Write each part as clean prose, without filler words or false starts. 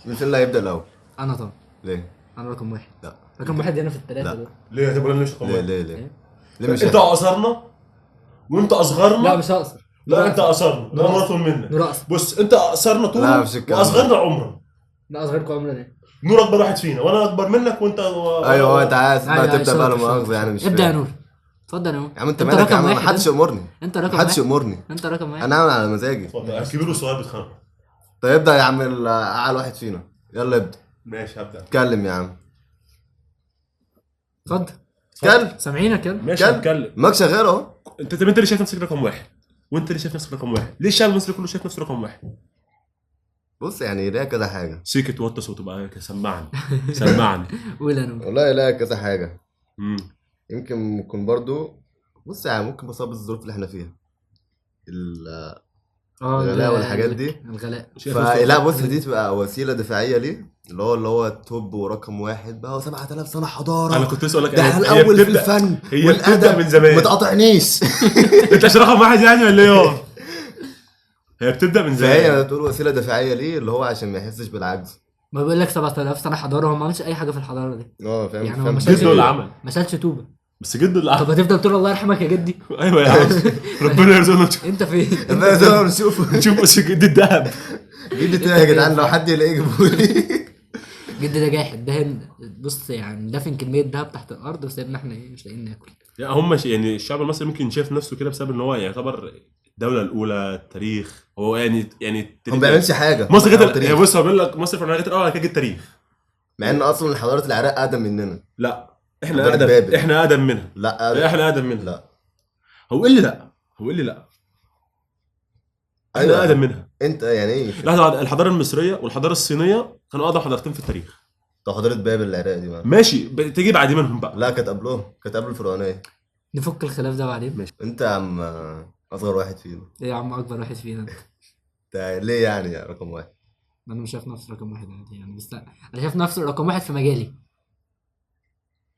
مين اللي هيبدا الاول؟ انا طبعا. ليه؟ انا رقم واحد. لا رقم واحد هنا في لا. الثلاثه دول. ليه هتبقى لنا رقم ليه واحد؟ ليه ليه؟ إيه؟ ليه مش انت اقصرنا وانت اصغرنا. لا مش هقصر. لا انت اقصرنا، ده نور اطول منك. نور اقصر. بص انت اقصرنا لا، طول مش الكلام واصغرنا عمرا. لا اصغركم عمرا ايه؟ نور اكبر واحد فينا وانا اكبر منك وانت ايوه انت عايز بقى أيوة، تبدا بقى لا شاطر، مؤاخذه شاطر. يعني مش ابدا يا فاهم. نور. اتفضل يا نور. يا عم انت مالك يا عم؟ رقم محدش واحد. يامرني. انت رقم محدش واحد. يامرني. انت رقم واحد. انا عامل على مزاجي. اتفضل. الكبير والصغير بيتخانقوا. طيب ابدا يا عم اعلى واحد فينا. يلا ابدا. ماشي هبدا. اتكلم يا عم. اتفضل. اتكلم. سامعينك يلا. ماشي هتكلم. ماك شغال اهو. انت اللي شايف نفسك رقم واحد، وانت اللي شايف نفسك رقم واحد. ليه الشعب المصري كله شايف نفسه رقم واحد؟ بص يعني ليها كذا حاجه. سيكت وطى صوته بقى، سمعني سمعني. قول يا نور. والله ليها كذا حاجه. امم يمكن يكون برضو. بص يعني ممكن بسبب الظروف اللي احنا فيها. الغلاء والحاجات دي. الغلاء. فلا بص دي تبقى وسيله دفاعيه ليه اللي هو التوب ورقم واحد بقى 7000 سنه حضاره. انا كنت لسه اقول لك ده احنا الاول في الفن هي بتبدا والادب من زمان. ما تقاطعنيش. انت مش رقم واحد يعني ولا ايه؟ هي بتبدا من زمان. فهي تقول وسيله دفاعيه ليه اللي هو عشان ما يحسش بالعجز. ما بيقول لك 7000 سنه حضاره، هو ما عملش اي حاجه في الحضاره دي. فاهم يعني هو فاهم. ما شالش جده اللي عمل، ما شالش طوبه. بس جده اللي طب عمل. هتفضل تقول الله يرحمك يا جدي؟ ايوه يا عم، ربنا يرزقنا انت فين؟ بقى زي ما بنشوف. نشوف بس جد الذهب. جدي تاني يا جدعان لو حد يلاقيه جيبولي. جدي ده جاحد ده بص يعني دافن كميه دهب تحت الارض وسايبنا احنا ايه مش لاقيين ناكل. يعني يعني الشعب المصري ممكن شايف نفسه كده بسبب ان هو يعتبر الدوله الاولى التاريخ. هو يعني هو ما بيعملش حاجه. مصر أو كده. تاريخ. هي بص هو بيقول لك مصر في الحاجات الاول كده التاريخ. مع ان اصلا حضاره العراق اقدم مننا. لا احنا حضارة اقدم. بابل. احنا اقدم منها. لا أقدم. احنا اقدم منها. لا هو اللي لا هو اللي لا احنا أيوة. اقدم منها. انت يعني ايه؟ لحظه، الحضاره المصريه والحضاره الصينيه كانوا اقدم حضارتين في التاريخ. طب حضاره بابل العراق دي بقى. ماشي تيجي بعد منهم بقى. لا كانت قبلهم، كانت قبل الفرعونيه. نفك الخلاف ده بعدين. ماشي. انت يا عم اصغر واحد فينا. ايه يا عم اكبر واحد فينا؟ ده ليه يعني يا رقم واحد؟ انا مش شايف نفسي رقم واحد عادي يعني، بس انا شايف نفسي رقم واحد في مجالي.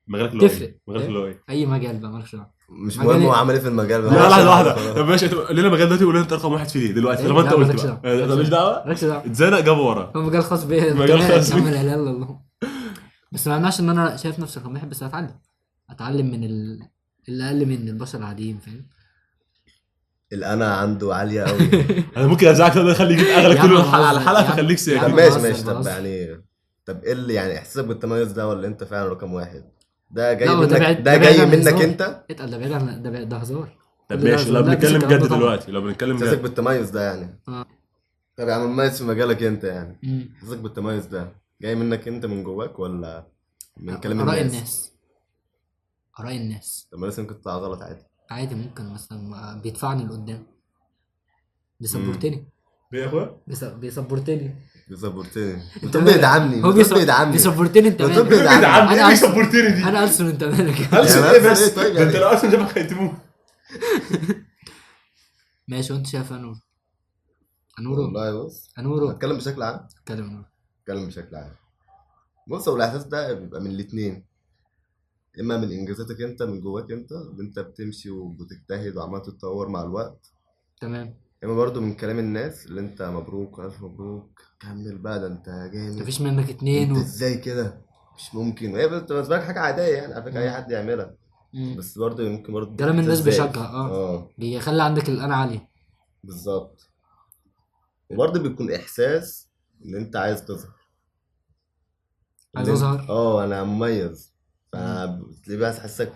مجالك اللي هو تفرق. ايه؟ مجالك اللي هو ايه؟ اي مجال بقى مالكش دعوه. مش مجال مهم هو إيه؟ عمل ايه في المجال بقى. لا لحظه واحده. خلاص. طب ماشي لينا مجال دلوقتي قول انت رقم واحد فيه ليه دلوقتي إيه؟ لما انت لا، قلت مالكش بقى دعوة. انا ماليش دعوه. مالكش دعوه. اتزنق جاب ورا. هو مجال خاص بيا. مجال خاص بيك. بيا لا اله الا الله. بس ما يمنعش ان انا شايف نفسي رقم واحد، بس اتعلم من اللي اقل مني البشر العاديين فاهم. الانا عنده عاليه قوي. انا ممكن ازعك كده اخلي يجيب اغلب يا عم كل بهزر. على الحلقه يا عم- فخليك يا ساكت. عم ماشي بهزر، ماشي. طب بهزر. يعني طب ايه اللي يعني احساسك بالتميز ده ولا انت فعلا رقم واحد؟ ده جاي لا، هو منك ده بعيد- ده ده بعيد جاي عن منك الهزار. انت. اتقل ده بعيد عن ده هزار. طب كل ده ماشي هزار. لو لا، مفيش بنتكلم الكلام جد ده طبعا. دلوقتي لو بنتكلم احساسك جد. بالتميز ده يعني. آه. طب يا عم مميز في مجالك انت يعني. مم. احساسك بالتميز ده جاي منك انت من جواك ولا من كلام اراء الناس؟ الناس. اراء الناس طب ما لسه ممكن تطلع غلط عادي. عادي، ممكن مثلا بيدفعني لقدام، بيسبورتني. ايه يا اخويا؟ بيسبورتني. بيسبورتني. انت بتقول مالك؟ بيدعمني. هو بتقول بيدعمني. بيسبورتني. انت بتقول مالك؟ بيدعمني. انا ايه ألسن. سبورتني دي؟ انا ألسن انت مالك؟ ألسن يا ايه بس بس؟ إيه طيب ده انت يعني؟ لو اصلا جابك هيتموه. ماشي وانت شايف انورو. والله بص انورو. هتكلم بشكل عام. اتكلم انورو. اتكلم بشكل عام. بص هو الاحساس ده بيبقى من الاتنين. اما من انجازاتك انت من جواك انت اللي انت بتمشي وبتجتهد وعمال تتطور مع الوقت. تمام. اما برضو من كلام الناس اللي انت مبروك والف مبروك كمل بقى ده انت جامد. مفيش منك اتنين انت ازاي كده مش ممكن. وهي بالنسبه لك حاجه عاديه يعني على فكره اي حد يعملها. بس برضو يمكن برضو كلام الناس إزاي؟ بيشجع اه بيخلي عندك الانا عالي. بالظبط. وبرضه بيكون احساس ان انت عايز تظهر. عايز إن أنت- اظهر. انا مميز. فتلاقي بقى تحسك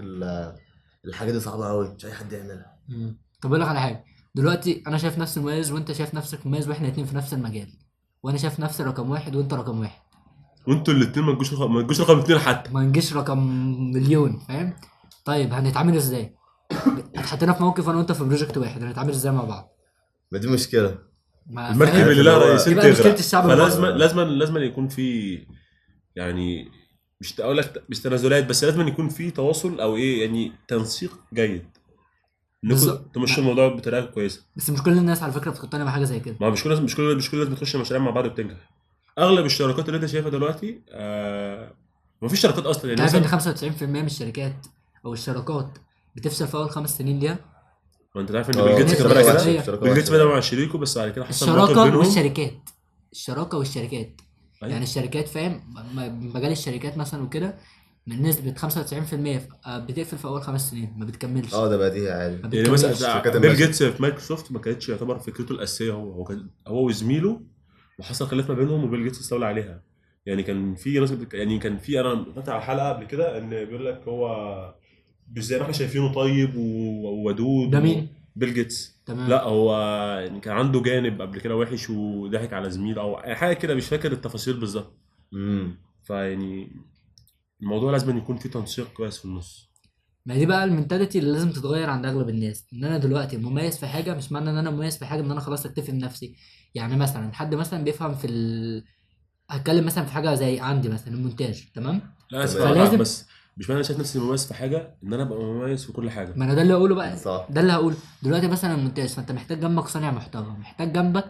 الحاجه دي صعبه قوي مش اي حد يعملها. طب اقول لك على حاجه. دلوقتي انا شايف نفسي مميز وانت شايف نفسك مميز واحنا اتنين في نفس المجال، وانا شايف نفسي رقم واحد وانت رقم واحد. وانتوا الاثنين ما تجوش رقم اثنين حتى. ما نجيش رقم مليون فاهم. طيب هنتعامل ازاي؟ اتحطينا في موقف انا وانت في بروجكت واحد، هنتعامل ازاي مع بعض؟ ما دي مشكله. ما المركب فاهم؟ اللي لها اللي هو- رئيسين يبقى مشكلة تغرق. الشعب فلازم المصري. لازم يكون في يعني مش هقول لك مش تنازلات، بس لازم يكون في تواصل او ايه يعني تنسيق جيد. انكم بالظبط. تمشوا الموضوع بطريقه كويسه. بس مش كل الناس على فكره بتقتنع بحاجه زي كده. ما مش كل الناس بتخش مشاريع مع بعض وبتنجح. اغلب الشركات اللي انت شايفها دلوقتي ما فيش شركات اصلا انت يعني عارف ان مثلا. 95% من الشركات او الشركات بتفشل في اول 5 سنين ليها. ما انت عارف ان اه، بيل جيتس كان شركة بدا وحشة، كده. بيل جيتس بدا مع شريكه بس بعد كده حصل موقف الشراكه بينهم. والشركات. الشراكه والشركات أيوة. يعني الشركات فاهم مجال الشركات مثلا وكده من نسبة 95% بتقفل في أول 5 سنين ما بتكملش. اه ده بديهي عادي. ما يعني بتكملش. الشركات مثلا بيل الماشية. جيتس في مايكروسوفت ما كانتش يعتبر فكرته الاساسيه، هو كان هو وزميله، وحصل خلاف ما بينهم وبيل جيتس استولى عليها. يعني كان في ناس يعني كان في، انا اتفرجت على حلقه قبل كده ان بيقول لك هو مش زي ما احنا شايفينه طيب وودود ده مين؟ بيل جيتس. تمام. لا هو يعني كان عنده جانب قبل كده وحش وضحك على زميله او حاجه كده، مش فاكر التفاصيل بالظبط. امم فيعني الموضوع لازم يكون فيه تنسيق كويس في النص. ما دي بقى المنتاليتي اللي لازم تتغير عند اغلب الناس، ان انا دلوقتي مميز في حاجه مش معنى ان انا مميز في حاجه ان انا خلاص اكتفي بنفسي. يعني مثلا حد مثلا بيفهم في هتكلم مثلا في حاجه زي عندي مثلا المونتاج، تمام. لا اسف تمام. اقطعك، فلازم، بس مش معنى انا شايف نفسي مميز في حاجه ان انا ابقى مميز في كل حاجه. ما انا ده اللي هقوله بقى. صح. ده اللي هقوله دلوقتي مثلا المونتاج، فانت محتاج جنبك صانع محتوى، محتاج جنبك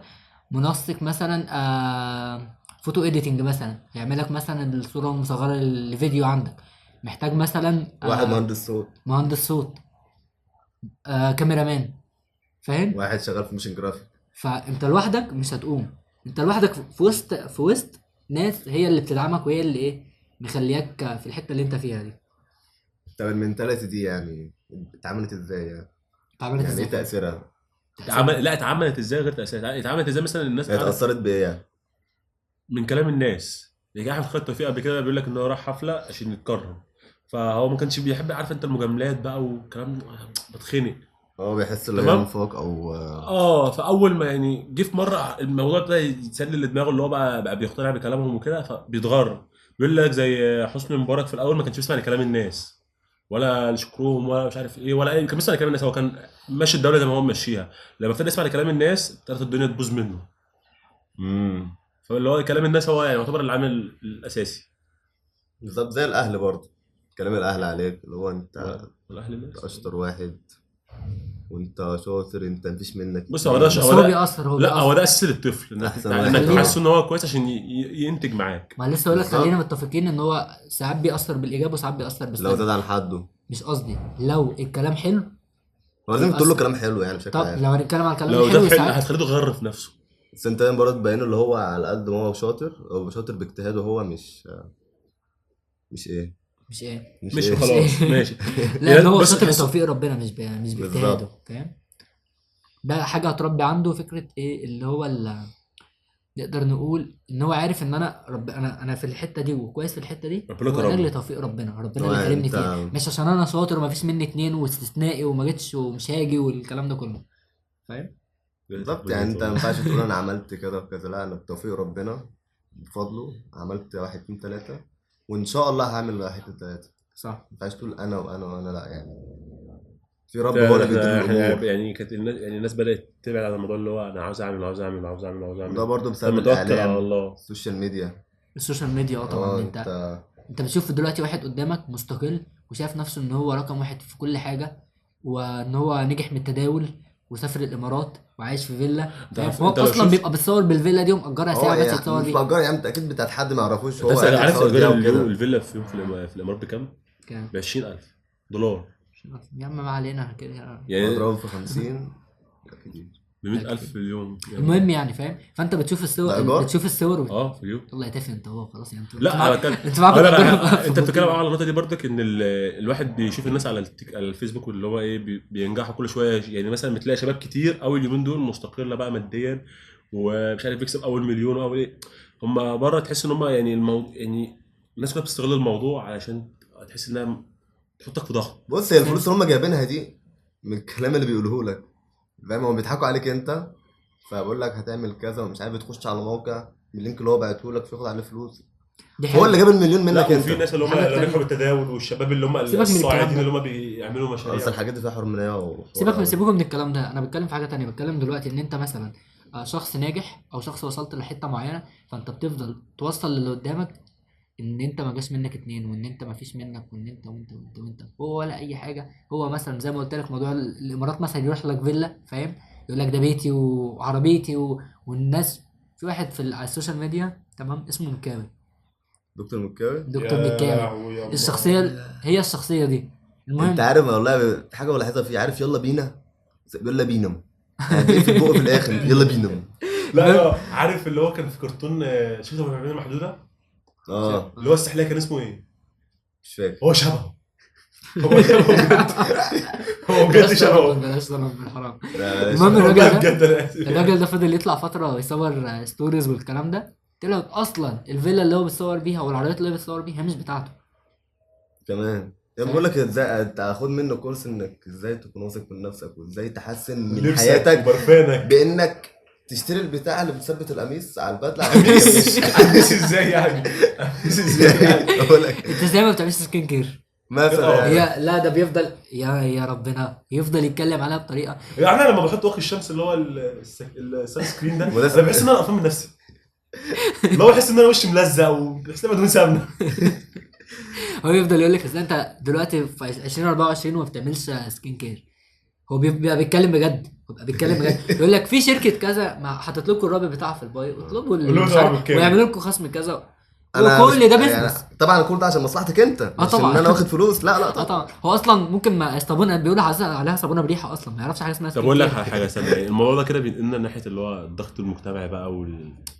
منسق مثلا فوتو اديتنج مثلا يعمل لك مثلا الصوره المصغره الفيديو عندك، محتاج مثلا واحد مهندس صوت، مهندس صوت، كاميرا مان، فاهم. واحد شغال في موشن جرافيك. فانت لوحدك مش هتقوم، انت لوحدك في وسط ناس هي اللي بتدعمك وهي اللي ايه مخلياك في الحته اللي انت فيها دي. طب المنتاليتي دي يعني اتعملت ازاي يعني؟ اتعملت يعني ازاي ايه فعلا؟ تأثيرها؟ لا اتعملت ازاي غير تأثيرها، اتعملت ازاي مثلا الناس هي قعدت اتأثرت بإيه يعني؟ من كلام الناس. يعني احمد خالد توفيق قبل كده بيقول لك ان هو راح حفله عشان يتكرم، فهو ما كانش بيحب، عارف انت المجاملات بقى والكلام ده، بتخنق. هو بيحس ان هي تمام. انفاق او فاول ما يعني جه في مره الموضوع ده يتسلل لدماغه، اللي هو بقى بيقتنع بكلامهم وكده فبيتغر. بيقول لك زي حسني مبارك في الاول ما كانش بيسمع لكلام الناس ولا لشكرهم ولا مش عارف ايه ولا اي، كان بيسمع لكلام الناس، هو كان ماشي الدوله زي ما هو ماشيها. لما ابتدى يسمع لكلام الناس ابتدت الدنيا تبوظ منه. امم فاللي هو كلام الناس هو يعني يعتبر العامل الاساسي. بالظبط زي الاهل برضه، كلام الاهل عليك اللي هو انت والاهل الناس. اشطر واحد وانت شاطر، انت مفيش منك بص هو ده اتنين، بس هو بيأثر، هو لا هو ده بيأثر. اساس للطفل، انك احسن انك واحد خلينا، تحسه ان هو كويس عشان ينتج معاك. ما لسه اقول لك بالظبط. خلينا متفقين ان هو ساعات بيأثر بالإيجاب وساعات بيأثر لو بالسلب. زاد عن حده مش قصدي لو الكلام حلو هو لازم تقول له بيأثر. كلام حلو يعني بشكل طب عام. لو هنتكلم عن الكلام لو ده الحلو حلو ساعات هتخليه يغير في نفسه. بس انت دايما برضه تبين اللي هو على قد ما هو شاطر، هو شاطر باجتهاده، هو مش ايه مش ايه مش مش ايه مش خلاص ايه ماشي. لان يعني هو بص شاطر تحس بتوفيق ربنا مش باجتهاده، بالظبط. فاهم. ده حاجه هتربي عنده فكره ايه اللي هو نقدر نقول ان هو عارف ان انا في الحته دي وكويس في الحته دي، ربنا هو ده اللي كرمني. توفيق ربنا هو اللي كرمني انت فيها، مش عشان انا شاطر وما فيش مني اتنين واستثنائي وما جيتش ومش هاجي والكلام ده كله، فاهم. بالظبط. يعني انت ما ينفعش تقول انا عملت كذا وكذا، لا انا بتوفيق ربنا بفضله عملت واحد اتنين تلاتة، وان شاء الله هعمل واحد اتنين تلاتة. صح. ما ينفعش تقول انا وانا وانا، لا يعني في رب هو فعلا اللي بيدير احنا الامور. يعني كانت الناس، يعني الناس بدأت تبعد عن الموضوع اللي هو انا عاوز اعمل عاوز اعمل عاوز اعمل عاوز وده اعمل. برضه طب بسبب ما توكل على الاعلام، الله. السوشيال ميديا. السوشيال ميديا طبعا اه انت بتشوف دلوقتي واحد قدامك مستقل وشايف نفسه ان هو رقم واحد في كل حاجه، وان هو نجح من التداول وسافر الامارات وعايش في فيلا، انت فاهم. عارف هو انت لو اصلا شفت، بيبقى بيتصور بالفيلا دي ومأجرها اه ساعه بس يعني يتصور مش بيها. مأجر يا عم، انت اكيد بتاعت حد ما يعرفوش، انت هو قاعد عارف يتصور ايجار بيها وكده. الفيلا في يوم في الامارات بكام؟ كام؟ ب 20,000 دولار. يا عم ما علينا كده يعني واضربهم في 50 كتير. ب 100,000 في اليوم يعني. المهم يعني فاهم، فانت بتشوف ده الصور ايجار. بتشوف الصور في اليوم. الله يتفق انت هو خلاص يعني انتوا لا انا بتكلم، انتوا معاكم اقول لك تقدروا في انت بتتكلم البطولة. على النقطه دي برضك ان الواحد بيشوف الناس على على الفيسبوك واللي هو ايه بينجحوا كل شويه. يعني مثلا بتلاقي شباب كتير اول يومين دول مستقله بقى ماديا ومش عارف يكسب اول مليون واول ايه. هم بره تحس ان هم يعني يعني الناس كلها بتستغل الموضوع علشان تحس انها تحطك في ضغط. بص هي الفلوس اللي هم جايبينها دي من الكلام اللي بيقولوه لك، فاهم، هم بيضحكوا عليك انت، فبقول لك هتعمل كذا ومش عارف، تخش على موقع من اللينك اللي هو بعته لك فياخد عليه فلوس، دي هو اللي حاجه. جاب المليون لا منك انت. وفي ناس اللي هم الحاجة اللي نجحوا التانية، بالتداول، والشباب اللي هم سيبك من الكلام الصاعدين ده، اللي هم بيعملوا مشاريع. اصل الحاجات دي فيها حرمانيه سيبك وحوار. سيبكم من الكلام ده، انا بتكلم في حاجه تانية. بتكلم دلوقتي ان انت مثلا شخص ناجح او شخص وصلت لحته معينه، فانت بتفضل توصل للي قدامك ان انت ما جاش منك اتنين وان انت ما فيش منك وان انت وانت هو ولا اي حاجه. هو مثلا زي ما قلت لك موضوع الامارات مثلا يروح لك فيلا، فاهم، يقول لك ده بيتي وعربيتي والناس. في واحد على السوشيال ميديا تمام اسمه مكاوي، دكتور مكاوي. دكتور يا مكاوي. لهوي يا الشخصيه هي الشخصيه دي. انت المهم عارف والله في حاجه بلاحظها فيه، عارف يلا بينا، يلا بينا، يعني في البق في الاخر يلا بينا. لا عارف اللي هو كان في كرتون شفته من العلوم المحدوده اه اللي هو السحلية كان اسمه ايه؟ مش فاكر. هو شبهه هو شبهه بجد هو بجد شبهه بلاش ضرب بالحرام. لا، المهم والله الراجل ده بجد انا اسف الراجل ده فضل يطلع فترة يصور ستوريز والكلام ده، طلعت اصلا الفيلا اللي هو بيتصور بيها والعربيات اللي هو بيتصور بيها مش بتاعته. كمان يعني بقول لك ازاي انت خد منه كورس انك ازاي تكون واثق من نفسك وازاي تحسن من لبسك حياتك وبرفانك بانك تشتري البتاع اللي بتثبت القميص على البدله قميص ازاي يعني؟ قميص ازاي يعني؟ اقول لك انت ازاي ما بتعملش سكين كير؟ مثلا هي لا ده بيفضل يا ربنا يفضل يتكلم عليها بطريقة. يعني انا لما بحط واقي الشمس اللي هو السان سكرين ده وده انا بحس ان انا قرفان من نفسي اللي هو بحس ان انا وشي ملزق وبحس ان انا بدون سمنه هو يفضل يقول لك اصل انت دلوقتي في 2024 وما بتعملش سكين كير. هو بيبقى بيتكلم بجد، بيبقى بيتكلم بجد. يقول لك في شركه كذا ما حاطط لكم الرابط بتاعها في البايو، اطلبوا قولوا مش له عارف، بالكامل. ويعملوا لكم خصم كذا. انا وكل ده يعني بيزنس. طبعا كل ده عشان مصلحتك انت مش طبعا. ان انا واخد فلوس. لا اه طبعا. طبعا. هو اصلا ممكن ما صابونه بيقولوا عليها صابونه بريحه، اصلا ما يعرفش حاجه اسمها طب سكين اقول لك كير. على حاجه ثانيه الموضوع ده كده بينقلنا ناحيه اللي هو الضغط المجتمعي بقى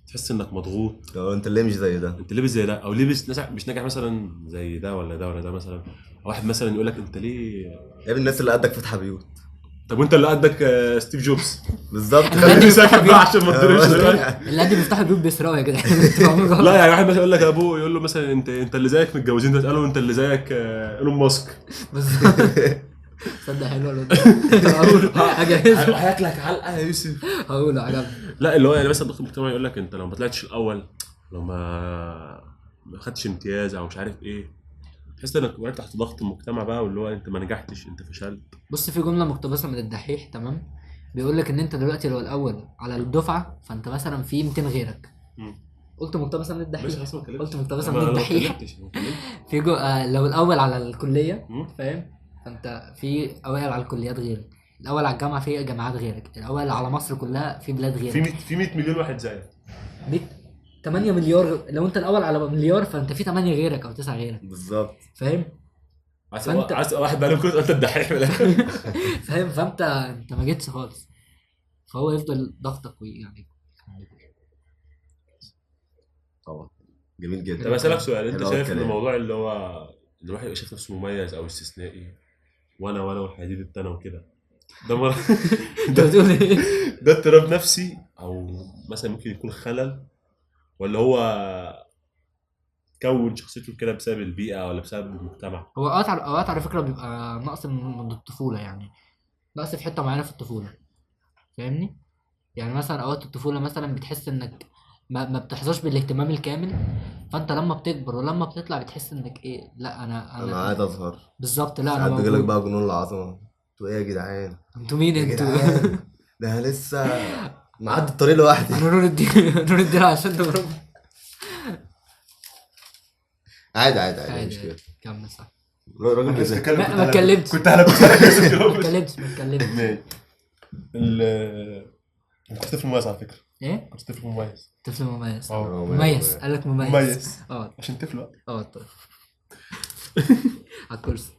تحس انك مضغوط لو انت ليه مش زي ده؟ انت لابس زي ده او لابس مش ناجح مثلا زي ده ولا ده ولا ده مثلا واحد مثلا يقول لك انت ليه يا ابني الناس اللي قدك فاتحه بيوت طب وانت اللي قدك ستيف جوبز بالظبط. أنا خليني عندي ساكت بيفتح بقى عشان ما تضربش دلوقتي اللي قاعد بيفتحوا البيوت بيسرقوا يا جدعان. انتوا عاملين غلط. لا يعني واحد مثلا يقول لك ابوه يقول له مثلا انت اللي زيك متجوزين ده تساله انت اللي زيك ايلون ماسك بالظبط. صدق حلو الواد ده. هقوله هجهزه. هياكلك علقه يا يوسف هقوله عجبني. لا اللي هو يعني مثلا الضغط المجتمعي يقول لك انت لو ما طلعتش الاول لو ما خدتش امتياز او مش عارف ايه تحس انك وقعت تحت ضغط المجتمع بقى واللي هو انت ما نجحتش انت فشلت بص في جمله مقتبسه من الدحيح تمام، بيقول لك ان انت دلوقتي لو الاول على الدفعه فانت مثلا في 200 غيرك. قلت مقتبسه من الدحيح. ماشي خلاص ما قلت اتكلمتش مقتبسه من الدحيح. في لو الاول على الكليه فاهم، فانت في اوائل على الكليات غيرك، الاول على الجامعه في جامعات غيرك، الاول على مصر كلها في بلاد غيرك. في 100 مليون واحد زيك 8 مليار. لو انت الاول على مليار فانت في 8 غيرك او 9 غيرك. بالظبط. فاهم عايز واحد بقى له كل انت الدحيح من الاخر فاهم. فانت ما جيتش خالص، فهو يفضل ضغطك ويعني. طبعا جميل جدا. طب اسالك سؤال انت حلو شايف ان الكلام. الموضوع اللي هو الواحد يبقى شايف نفسه مميز او استثنائي وانا والحديد التانى وكده ده انت بتقول ايه؟ ده اضطراب نفسي او مثلا ممكن يكون خلل ولا هو كون شخصيته كده بسبب البيئه ولا بسبب المجتمع هو اوقات على فكره بيبقى نقص من الطفوله، يعني نقص في حته معينه في الطفوله، فاهمني؟ يعني مثلا اوقات الطفوله مثلا بتحس انك ما بتحظاش بالاهتمام الكامل، فانت لما بتكبر ولما بتطلع بتحس انك ايه، لا انا عايز اظهر. بالظبط. لا انا ساعات بيجيلك موجود. بقى جنون العظمه. انتوا ايه يا جدعان؟ انتوا مين يا انتوا؟ جدعان ده أنا لسه معدي الطريق لوحدي. انا نور الدين. نور الدين عشان نضرب. عادي مش كده. كمل صح. راجل بيذاكر. ما اتكلمتش. كنت هلبس ما اتكلمتش. ماشي انت طفل مميز على فكره ايه؟ كنت طفل مميز طفل مميز. اه مميز قال لك مميز. مميز اه عشان طفل بقى طيب. على الكرسي.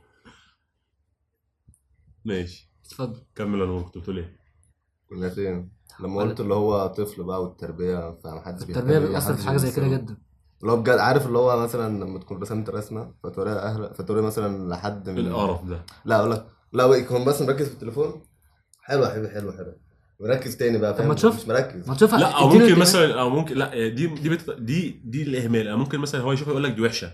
ماشي اتفضل. كمل انا كنت بتقول ايه كنا فين؟ لما قلت اللي هو طفل بقى والتربيه فمحدش التربيه بتاثر في حاجه زي كده جدا. اللي هو بجد عارف اللي هو مثلا لما تكون رسمت رسمه فتوريها مثلا لحد من القرف ده لا اقول لك لا يكون بس مركز في التليفون. حلو وركز تاني بقى فاهم. ما تشوف. مش مركز. ما تشوفها. لا او ممكن مثلا او ممكن لا دي الاهمال او ممكن مثلا هو يشوفها يقول لك دي وحشه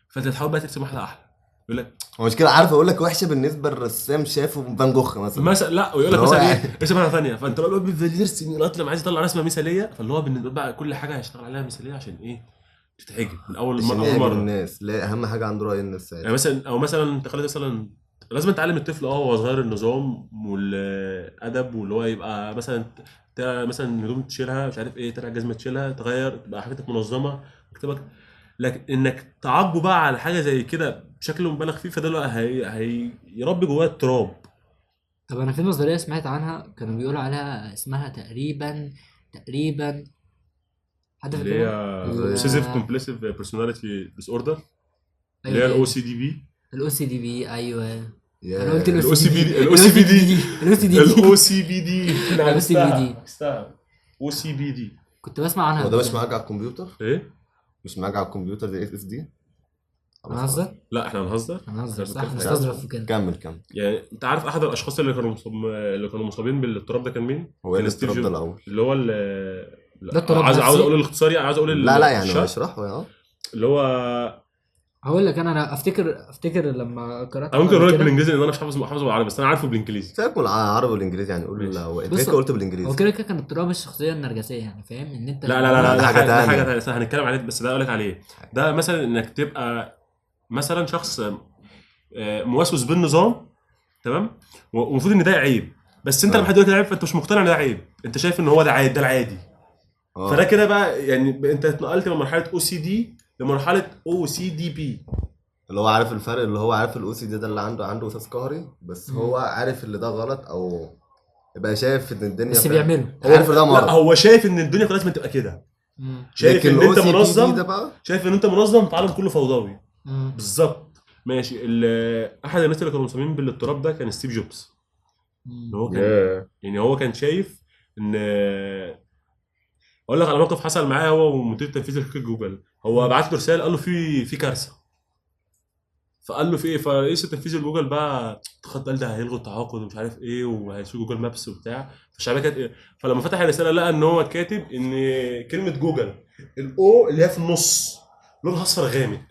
فانت تحاول بقى ترسم واحده احلى يقول لك هو مش كده عارف اقول لك وحشه بالنسبه للرسام شافه فان جوخ مثلا لا ويقول لك اللي هو مثلا يعني- ايه ارسم واحده ثانيه فانت لو بيفضل يرسم لغايه لما عايز يطلع رسمه مثاليه فاللي هو بالنسبه بقى كل حاجه هيشتغل عليها مثاليه عشان ايه تتعجب من اول عشان مره يعجب مره الناس. لا اهم حاجه عنده راي الناس ساعتها. يعني مثلا او مثلا انت خليت مثلا لازم تعلم الطفل وهو صغير النظام والادب واللي هو يبقى مثلا مثلا هدوم تشيلها مش عارف ايه ترجع جزمه تشيلها تغير تبقى حاجتك منظمه مكتبك لكن انك تعاقبه بقى على حاجه زي كده بشكل مبالغ فيه فده بقى هيربي جواه اضطراب. طب انا في نظريه سمعت عنها كانوا بيقولوا عليها اسمها تقريبا حد اللي هي اوبسيسيف كومبلسيف بيرسوناليتي ديس اوردر اللي هي الاو سي دي بي. الاو سي دي بي ايوه. يا- انا قلت الاو سي بي دي الاو سي بي دي الاو سي دي الاو سي بي دي الأو سي بي دي. OCPD. كنت بسمع عنها هو ده قبل مش كده. معاك على الكمبيوتر؟ ايه؟ مش معاك على الكمبيوتر دي SSD؟ هنهزر؟ لا احنا هنهزر. هنهزر صح، بنتكلم- نستظرف في كده. كمل. يعني انت عارف احد الاشخاص اللي كانوا مصابين بالاضطراب ده كان مين؟ هو ايه كان ستيف الاضطراب ده جوبز. الاول؟ اللي هو ده اضطراب عاوز نفسي؟ اقول الاختصار، يعني عاوز اقول لا يعني هو الشرح. يشرحه اه. اللي هو هقول لك انا افتكر لما قرات انا ممكن قبل اقول لك كده. بالانجليزي لان انا مش حافظه بالعربي، بس انا عارفه بالانجليزي. سيبك من العربي والانجليزي، يعني قول ماشي. هو انت بص، كده قلت هو بالانجليزي. كده كان اضطراب الشخصيه النرجسيه، يعني فاهم ان انت لا لا لا لا، ده ده حاجة حاجه، ده تانية. حاجه تانية. بس هنتكلم عليه، بس ده اقول لك عليه. ده مثلا انك تبقى مثلا شخص موسوس بالنظام، تمام، والمفروض ان ده عيب، بس انت لما حد يقول لك ده عيب فانت مش مقتنع ان ده عيب، انت شايف ان هو ده عادي، ده العادي. فده كده بقى يعني انت اتنقلت من مرحله OCD لمرحله OCDP. اللي هو عارف الفرق، اللي هو عارف الOCD ده اللي عنده وسواس قهري، بس هو عارف اللي ده غلط، او يبقى شايف ان الدنيا بس فعلا- بيعمله. عارف ان ده لا مرض. هو شايف ان الدنيا كلها لازم تبقى كده، شايف لكن ان انت OCPD منظم، ده بقى شايف ان انت منظم، العالم كله فوضوي. مم. بالظبط. ماشي. احد الناس اللي كانوا مصممين بالاضطراب ده كان ستيف جوبز. اللي هو كان يعني هو كان شايف ان اقول لك على موقف حصل معاه هو ومدير التنفيذي لشركه جوجل. هو بعت له رساله قال له في كارثه، فقال له في ايه؟ فرئيس التنفيذي لجوجل بقى خد، قال ده هيلغوا التعاقد ومش عارف ايه وهيشيلوا جوجل مابس وبتاع. فالشعبيه كانت ايه؟ فلما فتح الرساله لقى ان هو كاتب ان كلمه جوجل الاو اللي هي في النص لونها اصفر غامق.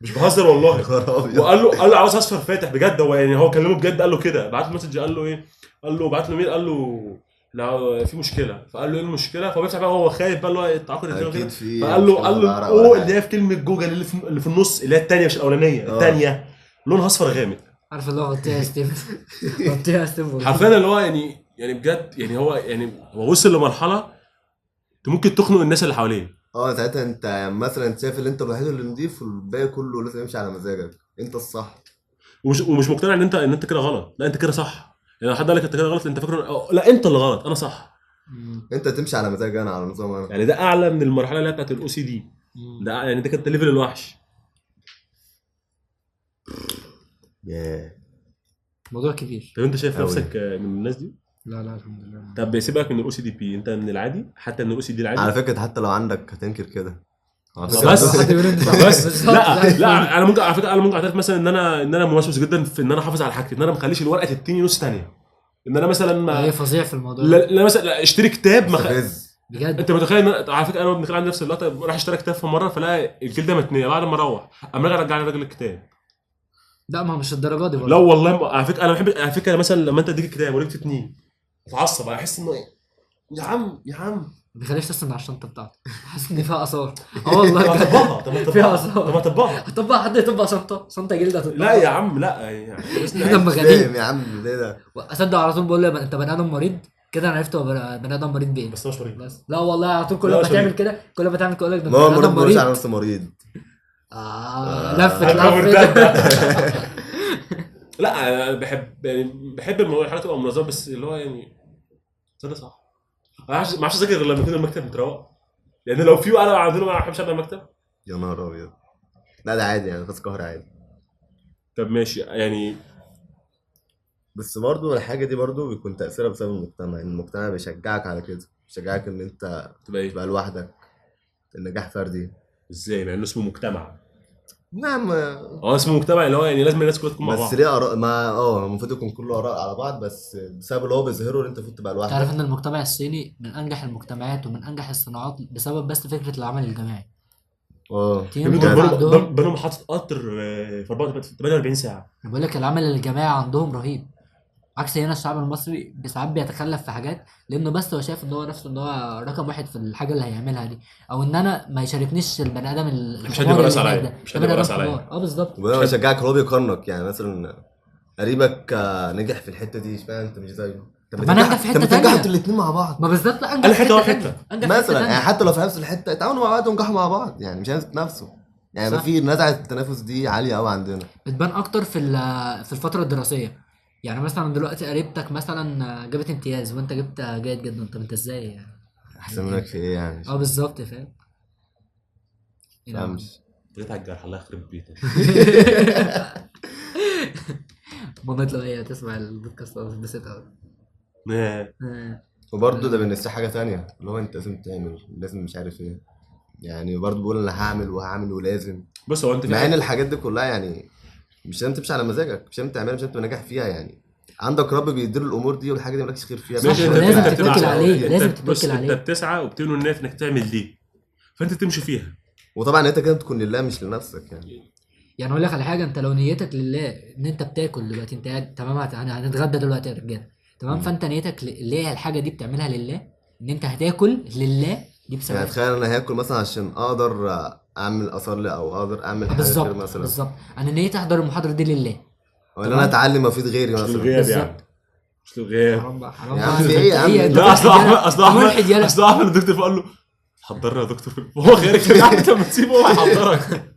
مش بهزر والله. وقال له عاوز اصفر فاتح بجد. هو يعني هو كلمه بجد، قال له كده، بعت له مسج، قال له ايه؟ قال له بعت له ميل، قال له لا في مشكله. فقال له ايه المشكله؟ فبيفتح بقى هو خايف بقى اللي هو التعاقد يتلغي اكيد كده. في فقال له مشكلة في العرق الاو ولا اللي هي في كلمه جوجل اللي في النص، اللي هي الثانيه مش الاولانيه، الثانيه لونها اصفر غامق. عارف اللي هو غطيها يا ستيف. غطيها يا ستيف. حرفيا اللي هو يعني بجد، يعني هو وصل لمرحله انت ممكن تخنق الناس اللي حواليه. ساعتها انت مثلا شايف ان انت الوحيد اللي نضيف والباقي كله لازم يمشي على مزاجك، انت الصح. ومش مقتنع ان انت كده غلط. لا انت كده صح. يعني لو حد قال لك انت كده غلط انت فاكر لا انت اللي غلط، انا صح. انت تمشي على مزاج، انا على نظام انا. يعني ده اعلى من المرحله اللي هي بتاعت الOCD. ده يعني ده كانت ليفل الوحش. ياه موضوع كبير. طب انت شايف أوي. نفسك من الناس دي؟ لا الحمد لله. طب سيبك من الOCDP، انت من العادي؟ حتى من الOCD العادي؟ على فكره حتى لو عندك هتنكر كده. على بس فكرة حد يقول انت صح. بس بالظبط. لا انا ممكن على فكره انا ممكن اعترف مثلا ان انا موسوس جدا في ان انا احافظ على حاجتي، ان انا ما اخليش الورقه تتني نص ثانيه، ان انا مثلا هي فظيع في الموضوع لا, ده لا مثلا لا اشتري كتاب مستفز. بجد. انت متخيل على فكره انا وابن خالي عندي نفس اللقطه، راح اشتري كتاب في مره فلاقي الجلده متنيه، بعد ما اروح اما راجع رجع لي الراجل الكتاب. لا ما هو مش الدرجه دي برضه. لا والله على فكره انا بحب، على فكره مثلا لما انت تديك الكتاب وليك تتنيه اتعصب، احس انه ايه يا عم ما بيخليش تسند على الشنطه بتاعته. حاسس ان فيها اثار. والله طب بجد. طبقها، طب فيها طب اثار. طبقها. هتطبق حد يطبق شنطه جلده هتطبق. لا يا عم لا يعني لما غريب. فاهم يا عم ليه ده؟ اصدق على طول بقول له انت بني ادم مريض كده، انا عرفت هو بني ادم مريض بايه. بس هو مش مريض. بس لا والله على طول كل لا ما مش تعمل مريض. كده، كل ما تعمل كده اقول لك ده ما هو بني مريض ادم ملوش على مريض. نفسه مريض. لفت لا انا بحب الموضوع الحاجات تبقى منظمه، بس اللي هو يعني صدق صح. ما اعرفش اذاكر غير لما يكون المكتب متروق. يعني لو في انا عندنا ما بحبش ابقى المكتب. يا نهار ابيض. لا ده عادي يعني، بس قهر عادي. طب ماشي يعني. بس برضو الحاجه دي برضو بيكون تاثيرها بسبب المجتمع، ان المجتمع بيشجعك على كده، بيشجعك ان انت تبقى ايه؟ تبقى لوحدك، النجاح فردي. ازاي مع انه اسمه مجتمع؟ نعم. اسمه مجتمع اللي هو يعني لازم الناس كلها تكون مع بس بعض. ليه اراء ما المفروض يكون كله اراء على بعض، بس بسبب اللي هو بيظهره ان انت المفروض تبقى تعرف لوحدك. ان المجتمع الصيني من انجح المجتمعات ومن انجح الصناعات بسبب بس فكره العمل الجماعي. تيم دول وورك عندهم. بنوا محطه قطر في 48 ساعه. انا بقول لك العمل الجماعي عندهم رهيب، عكس هنا الشعب المصري ساعات بيتخلف في حاجات لانه بس هو شايف ان هو نفسه ان هو رقم واحد في الحاجه اللي هيعملها دي، او ان انا ما يشاركنيش البني ادم مش هدي راس عليا، ده مش ده هدي بني راس ادم عليا. حمار. بالظبط. وده بيشجعك، هو بيقارنك، يعني مثلا قريبك نجح في الحته دي، اشمعنى انت مش زيه؟ طب ما انا انجح في حته تنجحوا تانية. انتوا الاثنين مع بعض ما بالظبط لا انجح أنا في حتة حته وحتة. تانية. انجح في حتة مثلا، يعني تانية. حتى لو في نفس الحته اتعاونوا مع بعض وانجحوا مع بعض، يعني مش هيثبت نفسه. يعني صح. في نزعه التنافس دي عاليه قوي عندنا. بتبان اكتر في الفتره الدراسيه. يعني مثلا دلوقتي قريبتك مثلا جابت امتياز وانت جبت جيد جدا، طب انت ازاي يعني؟ احسن منك في ايه يعني؟ بالظبط فاهم. فهمش. جيت على الجرح، الله يخرب بيتك. مامت لو هي تسمع البودكاست بس قوي. وبرضه ده بالنسبه لي حاجه تانية، اللي هو انت لازم تعمل، لازم مش عارف ايه، يعني برضه بقول انا هعمل وهعمل ولازم، بص هو انت في مع ان حاجه. الحاجات دي كلها يعني مش لازم تمشي على مزاجك، مش لازم تعملها، مش لازم تبقى ناجح فيها يعني. عندك رب بيدير الامور دي، والحاجه دي مالكش خير فيها، صح، ماشي، بس ولازم انت بتبقى تتوكل هتمشي عليه، فيها. لازم انت بص تتوكل انت عليه. بتسعى وبتبني النية انك تعمل دي، فانت تمشي فيها. وطبعا انت كده تكون لله مش لنفسك يعني. يعني اقول لك على حاجه، انت لو نيتك لله ان انت بتاكل دلوقتي، انت قاعد تمام، هنتغدى دلوقتي يا رجاله، تمام، مم. فانت نيتك اللي هي الحاجه دي بتعملها لله، ان انت هتاكل لله، دي يعني بثواب. تخيل انا هاكل مثلا عشان اقدر اعمل اصلي او اقدر اعمل حاجه خير بالظبط مثلا، بالظبط، انا نيتي احضر المحاضره دي لله. او ان انا تمام. اتعلم افيد غيري مش مثلا. للغياب يعني، بالظبط. مش للغياب. حرام بقى، حرام يا بقى، عم في انت ايه انت يا عم ايه، انت انت؟ لا اصل ملحد احمد يالا، اصل انت احمد ملحد يالا. اصل احمد الدكتور فقال له حضرنا يا دكتور، هو خارج يا عم، انت لما تسيبه هو هيحضرك.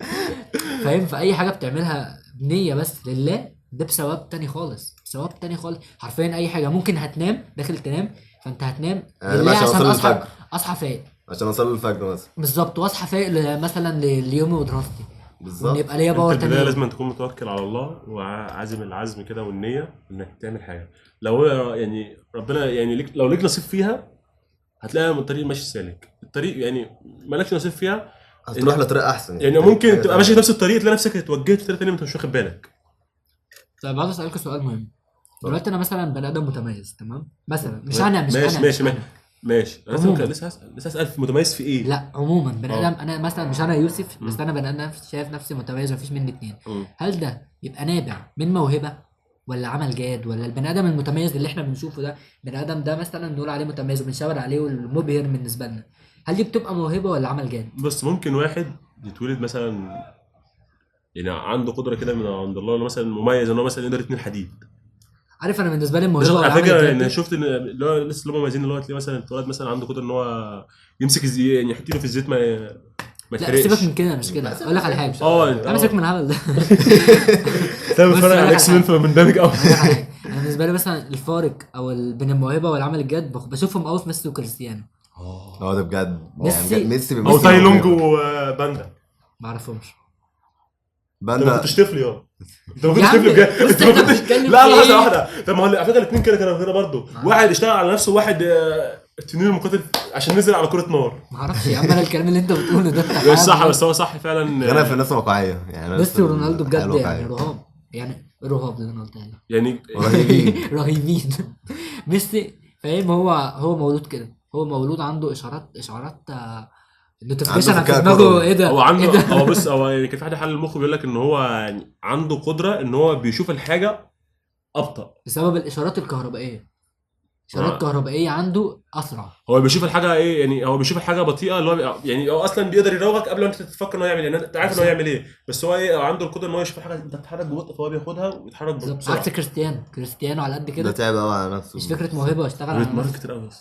فاهم؟ في اي حاجه بتعملها بنيه بس لله، ده بثواب تاني خالص، ثواب تاني خالص حرفيا. اي حاجه ممكن هتنام داخل تنام، فانت هتنام يعني لله عشان عشان اصلي اصحى، الفجر، اصحى فايق. عشان اصلي الفجر مثلا. بالظبط، واصحى فايق مثلا ليومي ودراستي، وان بالظبط. يبقى ليا انت باور تاني البدايه يوم. لازم تكون متوكل على الله وعازم العزم كده والنيه انك تعمل حاجه. لو هو يعني ربنا يعني ليك، لو ليك نصيب فيها هتلاقي الطريق ماشي سالك. الطريق يعني مالكش نصيب فيها هتروح لطريق احسن يعني طريق ممكن حاجة تبقى ماشي تانية. في نفس الطريق تلاقي نفسك اتوجهت في طريق تاني انت مش واخد بالك. طيب عاوز اسالك سؤال مهم. اتفضل. دلوقتي انا مثلا بني ادم متميز، تمام، مثلا مش ماشي مش ماشي انا. ماشي انا عموما، لسه هسأل في متميز في ايه؟ لا عموما بني اه. ادم، انا مثلا مش انا يوسف، بس مم. انا بني ادم شايف نفسي متميز، مفيش مني اتنين. مم. هل ده يبقى نابع من موهبه، ولا عمل جاد، ولا البني ادم المتميز اللي احنا بنشوفه ده، بني ادم ده مثلا نقول عليه متميز وبنشاور عليه والمبهر بالنسبه لنا، هل دي بتبقى موهبه ولا عمل جاد؟ بص ممكن واحد يتولد مثلا يعني عنده قدره كده من عند الله، انه مثلا مميز ان هو مثلا يقدر يتني الحديد. عارف، انا بالنسبه لي ده الموهبه على والعمل فكره الجاد ان دي، شفت ان اللي هو الناس اللي هم مميزين اللي هو تلاقيه مثلا اتولد مثلا عنده قدره ان هو يمسك الزيت، يعني يحط ايده في الزيت ما لا سيبك يتحرقش. من كده، مش كده، اقول لك على حاجه. انت انا سيبك من الهبل ده. ده بص، بتفرج أقول على لك اكس على مين حاجة. فمندمج قوي. أقول لك على حاجه، انا بالنسبه لي مثلا الفارق او بين الموهبه والعمل الجاد، بشوفهم قوي في ميسي وكريستيانو. اه ده بجد يعني بجد ميسي، ميسي او بيمثل تاي لونج موهبة. وباندا. ما اعرفش. انت ما باندا. كنتش طفل يا انت ما يا كنتش عم طفل بجد، بص، انت ما احنا كنتش. بنتكلم لا في لحظه ايه؟ واحده، طب ما هو على فكره الاثنين كده كانوا هنا برضه، واحد اشتغل على نفسه وواحد التنين المقاتل عشان نزل على كره نار. ما اعرفش يا عم، انا الكلام اللي انت بتقوله ده بتاع مش صح، العاب بس هو صح فعلا. غنى في الناس الواقعية، يعني ناس في ميسي ورونالدو الحياة بجد يعني الواقعية. رهاب، يعني رهاب اللي انا قلتها دي. يعني رهيبين. رهيبين. ميسي، فاهم؟ هو مولود كده، هو مولود عنده اشعارات عنده نوتيفيكيشن في ذكاء دماغه، ايه كروي. ده؟ هو ايه عنده، ده؟ هو بص هو يعني كان في حد حل المخ بيقول لك ان هو يعني عنده قدره ان هو بيشوف الحاجه ابطا. بسبب الاشارات الكهربائيه، اشارات ما- كهربائيه عنده اسرع. هو بيشوف الحاجه ايه يعني، هو بيشوف الحاجه بطيئه اللي هو يعني هو اصلا بيقدر يراوغك قبل ما انت تفكر ان هو يعمل، يعني انت عارف ان هو يعمل ايه، بس هو ايه عنده القدره ان هو يشوف الحاجه انت بتتحرك ببطء فهو بياخدها ويتحرك بالظبط، بسرعه. عكس كريستيانو على قد ده كده، تعب قوي على نفسه. مش فكره موهبه واشتغل هو على بيتمرن نفسه. كتير قوي بس.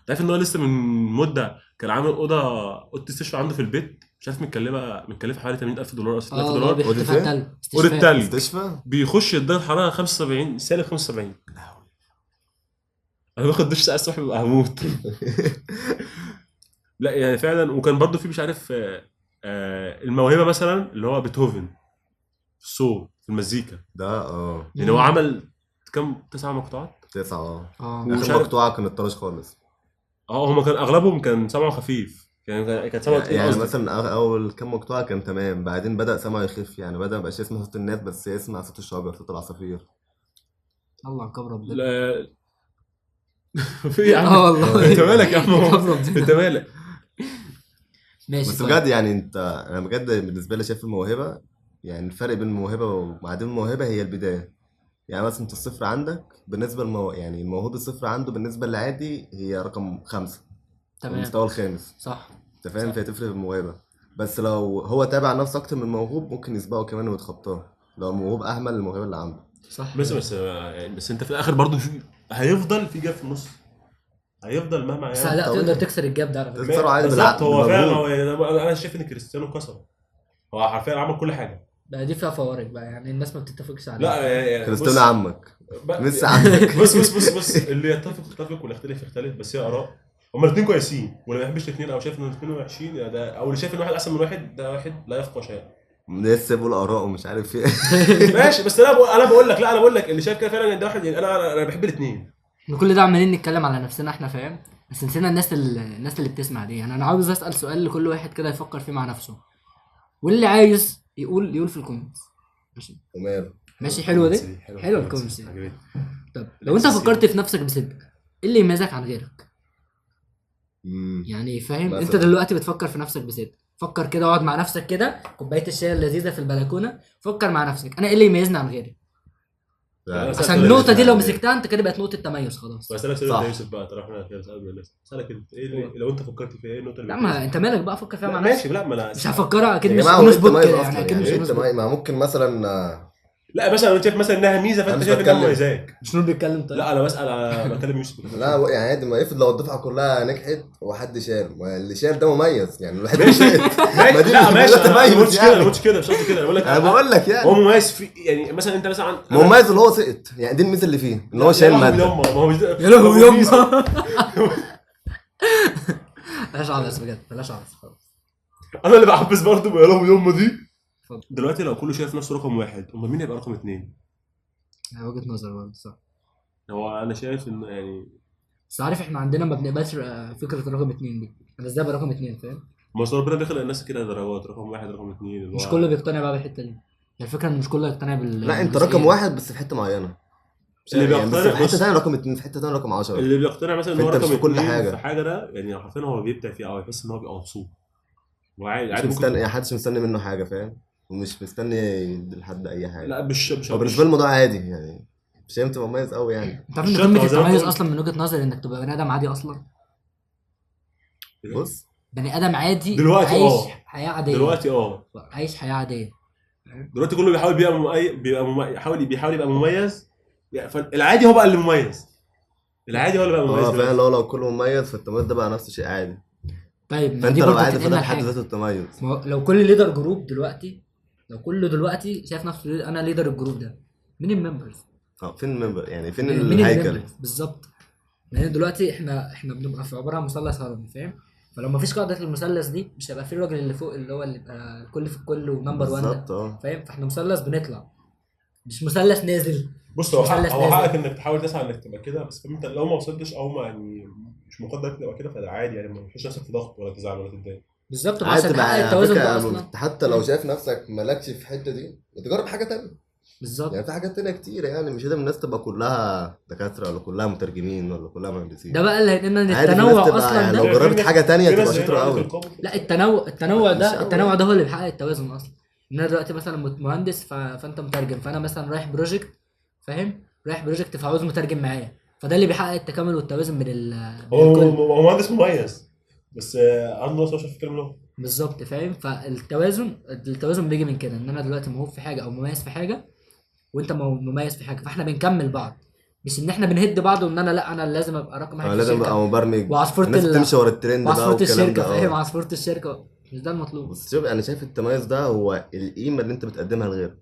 انت عارف ان هو لسه من مده كان عامل اوضه استشفاء عنده في البيت، مش عارف متكلفه حوالي $80,000 او $60,000 اه، اللي هو دولار. بيحط ودي فيها فين؟ تلج، اوضه استشفاء. تلج مستشفى. بيخش درجه حراره 75 سالب 75. انا باخد دش ساعه الصبح ببقى هموت. لا يعني فعلا. وكان برضو في مش عارف الموهبه مثلا اللي هو بيتهوفن في الصوت في المزيكا. ده يعني هو عمل كم 9 مقطوعات 9 اه، ومش اخر عارف. مقطوعة كانت طرش خالص. هما كان اغلبهم كان سمعه خفيف، يعني كان سمعه تقيل يعني قصدي. مثلا اول كام مقطوعة كان تمام، بعدين بدأ سمعه يخف، يعني بدأ مبقاش يسمع صوت الناس بس يسمع صوت الشجر، صوت العصافير. الله كبر ربنا. لا في إيه يا عم؟ اه والله. انت مالك يا عم؟ كبر ربنا. انت مالك؟ ماشي بس طيب. بجد يعني انا بجد بالنسبة لي شايف الموهبة، يعني الفرق بين الموهبة وعدم الموهبة هي البداية. يعني مثلا انت الصفر عندك بالنسبة يعني الموهوب الصفر عنده بالنسبة للعادي هي رقم 5، تمام، المستوى الخامس. صح. انت فاهم، صح. فهي تفرق بالموهبة. بس لو هو تابع نفسه أكتر من الموهوب ممكن يسبقه كمان ويتخطاه، لو الموهوب أهمل الموهبة اللي عنده. صح. بس انت في الاخر برضو هيفضل في جاب في النص، هيفضل مهما بس يعني. لا، طبيعي. تقدر تكسر الجاب ده على فكره. تكسره عادي بالظبط، هو فعلا هو بالمجهود. انا شايف ان كريستيانو كسره، هو حرفيا عمل كل حاجه. بقى دي فيها فوارق بقى، يعني الناس ما بتتفقش عليها. لا يعني كريستيانو بص عمك، بقى- ميسي عمك. بص اللي يتفق يتفق واللي يختلف يختلف، بس هي اراء. هما الاثنين كويسين، واللي ما يحبش الاثنين او شايف ان الاثنين وحشين يعني ده، او اللي شايف ان واحد احسن من واحد ده واحد لا يفقه شيئا. لسه بقول آراء ومش عارف ايه. ماشي، بس انا بقول لك، لا انا بقول لك اللي شايف كده فعلا ان ده واحد يعني انا بحب الاثنين. احنا كل ده عمالين نتكلم على نفسنا احنا فاهم، بس نسينا الناس اللي بتسمع دي. يعني انا عاوز اسال سؤال لكل واحد كده يفكر فيه مع نفسه، واللي عايز يقول في الكومنتس. ماشي وماله. ماشي، حلوه دي، حلوه الكومنتس دي. طب لو انت فكرت في نفسك بصدق، ايه اللي يميزك عن غيرك؟ يعني فاهم، انت مثلا. دلوقتي بتفكر في نفسك بصدق، فكر كده، اقعد مع نفسك كده، كوبايه الشاي اللذيذه في البلكونه، فكر مع نفسك انا ايه اللي يميزني عن غيري. يعني عشان سؤال النقطه دي لو يعني. مسكتها انت كده بقت نقطه تميز خلاص. بسألك سؤال صح. انت يوسف بقى، ترى احنا كده بنسأل الناس، اسالك انت ايه لو انت فكرت في ايه النقطه اللي لا ما انت مالك بقى، فكر فيها مع نفسك. ماشي، لا ما انا مش هفكرها اكيد، يا مش جماعه هو نوس ايه بوك التميز يعني، اصلا؟ اكيد يعني مش ايه نوس بوك. التميز؟ ما ممكن مثلا لا مثلا انت شايف مثلا انها ميزه أنا فانت مش شايف انها بتكلم. مميزاك. مش نور بيتكلم طيب. لا انا بسال، انا بكلم يوسف. لا يعني عادي، ما افرض لو الدفعه كلها نجحت وحد شال، ما اللي شال ده مميز يعني، الواحد اللي شال ما دي لا ماشي، ده انا ما قلتش تميز كده، انا ما يعني. قلتش كده، مش قصدي كده، انا بقول لك انا بقول لك هو يعني مميز في، يعني مثلا انت مثلا مميز اللي هو سقط، يعني دي الميزه اللي فيه ان هو شايل ماده. ما هو مش يا لهوي يما. بلاش عبس بجد، بلاش عبس خلاص. انا اللي بحبس برضه يا لهوي يوم دي. اتفضل. دلوقتي لو كله شايف نفسه رقم واحد، امال مين هيبقى رقم اثنين؟ وجهة نظر برضه صح. هو انا شايف ان يعني بس عارف احنا عندنا ما بنقبلش فكره رقم اتنين دي، انا ازاي ابقى رقم اتنين فاهم؟ ما هو ربنا بيخلق الناس كده درجات، رقم واحد رقم اثنين اللي مش هو كله بيقتنع بقى بالحته دي. هي الفكره ان مش كله يقتنع لا انت بالجزئية رقم دي. واحد بس في حته معينه، اللي يعني بس بيقتنع في حته بص، ثانيه رقم اتنين، في حته ثانيه رقم 10. اللي بيقتنع مثلا ان هو فانت مش رقم في كل اثنين حاجة. في حاجه ده، يعني حرفيا هو بيبدع فيها او يحس ان هو بيبقى مبسوط وعادي مش عادي مستني، ممكن. يعني محدش مستني منه حاجه فاهم، ومش مستني يدي لحد اي حاجه. لا مش هو بالنسبه لي الموضوع عادي يعني، مش هي تبقى مميز قوي يعني. انت عارف مش ان شرط، قمه هو زي ما انت التميز قلت. اصلا من وجهه نظري انك تبقى بني ادم عادي اصلا. بص بني ادم عادي دلوقتي عايش حياه عاديه. دلوقتي عايش حياه عاديه. دلوقتي كله بيحاول بيحاول يبقى مميز يعني، فالعادي هو بقى اللي مميز، العادي هو اللي بقى مميز اه فعلا، دلوقتي. لو كله مميز فالتميز ده بقى نفس الشيء عادي. طيب ما فانت دي لو برضه عادي فده بتنقلنا في حد لحاجه. ذاته التميز. ما هو لو كل ليدر جروب دلوقتي، لو كله دلوقتي شايف نفسه انا ليدر الجروب ده، مين الممبرز؟ اه فين الممبر يعني، فين مين الهيكل؟ الممبرز بالظبط؟ لان دلوقتي احنا بنبقى في عباره عن مثلث هرمي فاهم؟ فلو ما فيش قاعده المثلث دي مش هيبقى في الراجل اللي فوق اللي هو اللي يبقى الكل في الكل ونمبر 1 ده بالظبط اه. فاهم؟ فاحنا مثلث بنطلع، مش مثلث نازل. بص مش هو مثلث هو نازل. حقك انك تحاول تسعى انك تبقى كده، بس فاهم انت لو ما وصلتش او ما يعني مش مقدر انك تبقى كده فده عادي يعني، ما تحطش نفسك في ضغط ولا تزعل ولا تتضايق. بالظبط، ما عادي عشان تبقى نحقق على التوازن ده فكره، اصلا. حتى لو شايف نفسك مالكش في الحته دي تجرب حاجه تانية. بالظبط. يعني في حاجات تانية كتير يعني، مش لازم الناس تبقى كلها دكاتره ولا كلها مترجمين ولا كلها مهندسين. ده بقى اللي هينقلنا ان عادي في ناس التنوع تبقى اصلا يعني ده. لو جربت حاجه تانية في ناس تبقى زينا شاطره عندك قوي. القوة. لا التنوع مش ده، قوي التنوع يعني. ده هو اللي بيحقق التوازن اصلا. ان انا دلوقتي مثلا مهندس فانت مترجم، فانا مثلا رايح بروجكت فاهم؟ رايح بروجكت فعاوز مترجم معايا، فده اللي بيحقق التكامل والتوازن بين الكل. هو مهندس مميز بس عنده نقص في الكلام له. بالظبط فاهم؟ التوازن بيجي من كده، ان انا دلوقتي موهوب في حاجه او مميز في حاجه، وانت مميز في حاجه، فاحنا بنكمل بعض، مش ان احنا بنهد بعض وان انا لا انا لازم ابقى رقم واحد في لازم ابقى الشركه مبرمج، وعصفوره الناس بتمشي ورا الترند بقى وعصفوره والكلام الشركه ده فاهم؟ اه. عصفوره الشركه مش ده المطلوب. بس شوف انا شايف التميز ده هو القيمه اللي انت بتقدمها لغيرك.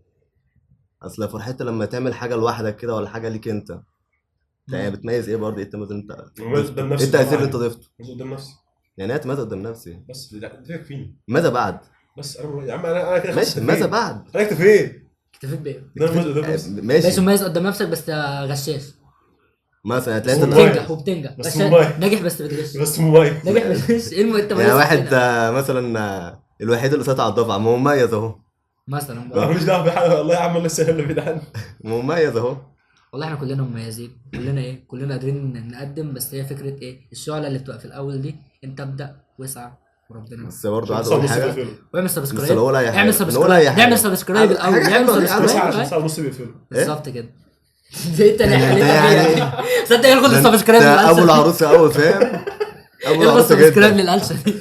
اصل فرحتي لما تعمل حاجه لوحدك كده ولا حاجه ليك انت، يعني بتميز ايه برضه؟ ايه التميز اللي انت مميز ضفته؟ قدام ايه نفسي التاثير اللي طبعاً. انت ضفته؟ مش قدام نفسي يعني ايه تميز قدام نفسي؟ بس لا ده يكفيني. ماذا بعد؟ بس انا يا عم انا كده خلاص ماشي ماذا اكتفيت. بعد؟ انا اكتفيت. اكتفيت بايه؟ ده مميز قدام نفسي. ماشي ماشي مميز قدام نفسك بس غشاش. مثلا بس هتلاقي انت مميز. بتنجح وبتنجح بس بس مميز. ناجح بس بتغش. بس مميز. ناجح بس بتغش. ايه انت يعني واحد مثلا الوحيد اللي سيطر على الدفعه، ما هو مميز اهو. مثلا لا بقى. مش دعوه بحاجه، والله يا عم الله يسهل اللي بعيد عني. مميز اهو. والله احنا كلنا مميزين، كلنا ايه، كلنا قادرين نقدم، بس هي فكره ايه الشعله اللي بتبقى في الاول دي، انت ابدا واسعى وربنا. بس برضه عايز عشان اقول نص حاجه، بيقفلوا. واعمل مش سبسكرايب، نقول اي حاجه، اعمل نقول سبسكرايب، اي حاجه، نعمل سبسكرايب الاول، حاجة نعمل حلوة دي، ساعه سبسكرايب ساعه ونص بيقفلوا. بالظبط كده. زي انت اللي ده انت حليتها يعني فيها. صدق يلغوا ده السبسكرايب انت ابو للالسن. العروسه قوي فاهم، ابو يلغوا العروسه السبسكرايب جدا. للالسن دي.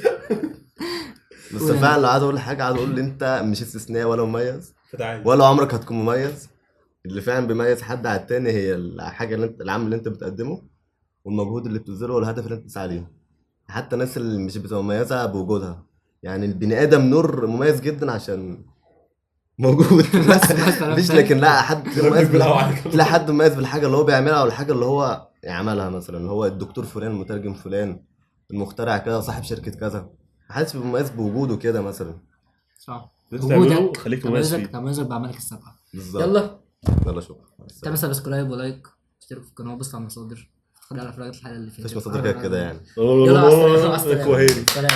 بس قول فعلا أنا. لو عايز اقول حاجه، عايز اقول ان انت مش استثناء ولا مميز فده عادي. ولا عمرك هتكون مميز. اللي فعلا بيميز حد على التاني هي الحاجه اللي انت، العمل اللي انت بتقدمه والمجهود اللي بتبذله والهدف اللي انت بتسعى ليه. حتى الناس اللي مش بتبقى مميزه بوجودها، يعني البني ادم نور مميز جدا عشان موجود. بس مثلا مفيش، فاهم؟ لكن لا حد مميز بالهوا عليك. تلاقي حد مميز بالحاجه اللي هو بيعملها او الحاجه اللي هو يعملها، مثلا اللي هو الدكتور فلان، المترجم فلان، المخترع كذا، صاحب شركه كذا، محدش بيبقى مميز بوجوده كده مثلا. صح. اللي انت تعمله وجودك خليك مميز فيه. تميزك بعملك السابقه. بالظبط. يلا يلا شكرا. تعمل سبسكرايب ولايك، اشترك في القناه وبص على المصادر. خد على فراغ الحلقه اللي فاتت مفيش مصادر كده يعني. يلا مع السلامه. كوهيري. سلام.